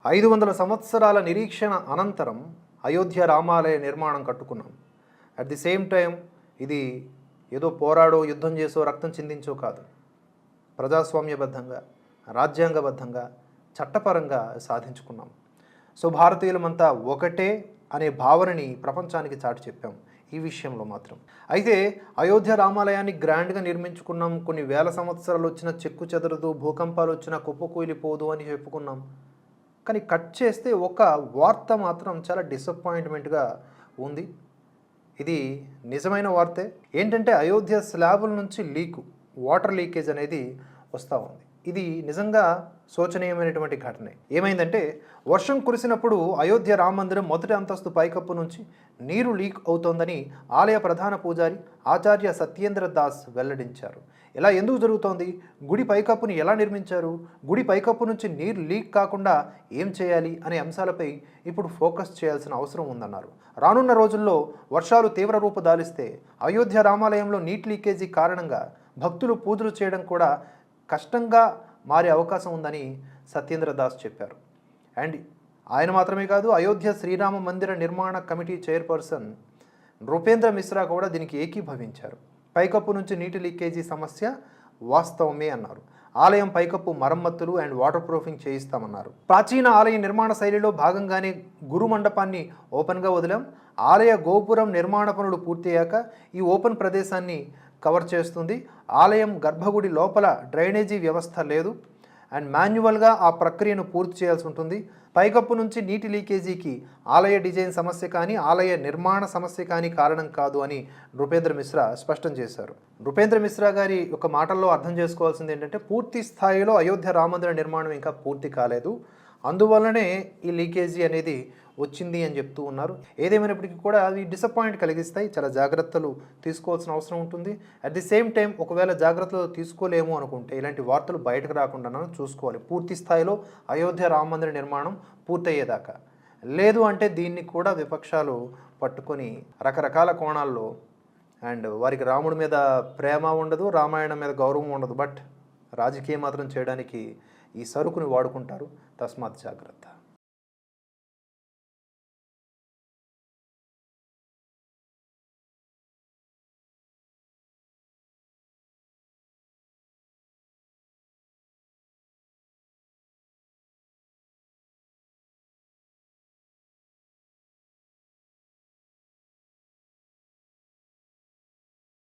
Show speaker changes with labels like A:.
A: 500 సంవత్సరాల నిరీక్షణ అనంతరం అయోధ్య రామాలయ నిర్మాణం కట్టుకున్నాం. అట్ ది సేమ్ టైం ఇది ఏదో పోరాడో యుద్ధం చేసో రక్తం చిందించో కాదు, ప్రజాస్వామ్యబద్ధంగా రాజ్యాంగబద్ధంగా చట్టపరంగా సాధించుకున్నాం. సో భారతీయులమంతా ఒకటే అనే భావనని ప్రపంచానికి చాటి చెప్పాం ఈ విషయంలో మాత్రం. అయితే అయోధ్య రామాలయాన్ని గ్రాండ్గా నిర్మించుకున్నాం, కొన్ని వేల సంవత్సరాలు వచ్చిన చెక్కు చెదరదు, భూకంపాలు వచ్చినా కుప్పకూలిపోదు అని చెప్పుకున్నాం. కానీ కట్ చేస్తే ఒక వార్త మాత్రం చాలా డిసప్పాయింట్మెంట్గా ఉంది. ఇది నిజమైన వార్తే. ఏంటంటే అయోధ్య స్లాబుల నుంచి వాటర్ లీకేజ్ అనేది వస్తూ ఉంది. ఇది నిజంగా శోచనీయమైనటువంటి ఘటనే. ఏమైందంటే వర్షం కురిసినప్పుడు అయోధ్య రామ మందిరం మొదటి అంతస్తు పైకప్పు నుంచి నీరు లీక్ అవుతోందని ఆలయ ప్రధాన పూజారి ఆచార్య సత్యేంద్ర దాస్ వెల్లడించారు. ఇలా ఎందుకు జరుగుతోంది, గుడి పైకప్పుని ఎలా నిర్మించారు, గుడి పైకప్పు నుంచి నీరు లీక్ కాకుండా ఏం చేయాలి అనే అంశాలపై ఇప్పుడు ఫోకస్ చేయాల్సిన అవసరం ఉందన్నారు. రానున్న రోజుల్లో వర్షాలు తీవ్ర రూపు దాలిస్తే అయోధ్య రామాలయంలో నీటి లీకేజీ కారణంగా భక్తులు పూజలు చేయడం కూడా కష్టంగా మారే అవకాశం ఉందని సత్యేంద్ర దాస్ చెప్పారు. అండ్ ఆయన మాత్రమే కాదు, అయోధ్య శ్రీరామ మందిర నిర్మాణ కమిటీ చైర్పర్సన్ నృపేంద్ర మిశ్రా కూడా దీనికి ఏకీభవించారు. పైకప్పు నుంచి నీటి లీకేజీ సమస్య వాస్తవమే అన్నారు. ఆలయం పైకప్పు మరమ్మతులు అండ్ వాటర్ ప్రూఫింగ్ చేయిస్తామన్నారు. ప్రాచీన ఆలయ నిర్మాణ శైలిలో భాగంగానే గురు మండపాన్ని ఓపెన్గా వదిలాం. ఆలయ గోపురం నిర్మాణ పనులు పూర్తయ్యాక ఈ ఓపెన్ ప్రదేశాన్ని కవర్ చేస్తుంది. ఆలయం గర్భగుడి లోపల డ్రైనేజీ వ్యవస్థ లేదు అండ్ మాన్యువల్గా ఆ ప్రక్రియను పూర్తి చేయాల్సి ఉంటుంది. పైకప్పు నుంచి నీటి లీకేజీకి ఆలయ డిజైన్ సమస్య కానీ ఆలయ నిర్మాణ సమస్య కానీ కారణం కాదు అని నృపేంద్ర మిశ్రా స్పష్టం చేశారు. నృపేంద్ర మిశ్రా గారి ఒక మాటల్లో అర్థం చేసుకోవాల్సింది ఏంటంటే పూర్తి స్థాయిలో అయోధ్య రామమందిర నిర్మాణం ఇంకా పూర్తి కాలేదు, అందువల్లనే ఈ లీకేజీ అనేది వచ్చింది అని చెప్తూ ఉన్నారు. ఏదేమైనప్పటికీ కూడా అవి డిసప్పాయింట్ కలిగిస్తాయి, చాలా జాగ్రత్తలు తీసుకోవాల్సిన అవసరం ఉంటుంది. అట్ ది సేమ్ టైం ఒకవేళ జాగ్రత్తలు తీసుకోలేము అనుకుంటే ఇలాంటి వార్తలు బయటకు రాకుండా చూసుకోవాలి. పూర్తి స్థాయిలో అయోధ్య రామ మందిర నిర్మాణం పూర్తయ్యేదాకా. లేదు అంటే దీన్ని కూడా విపక్షాలు పట్టుకొని రకరకాల కోణాల్లో అండ్ వారికి రాముడి మీద ప్రేమ ఉండదు, రామాయణం మీద గౌరవం ఉండదు, బట్ రాజకీయం మాత్రం చేయడానికి ఈ సరుకుని వాడుకుంటారు. తస్మాత్ జాగ్రత్త.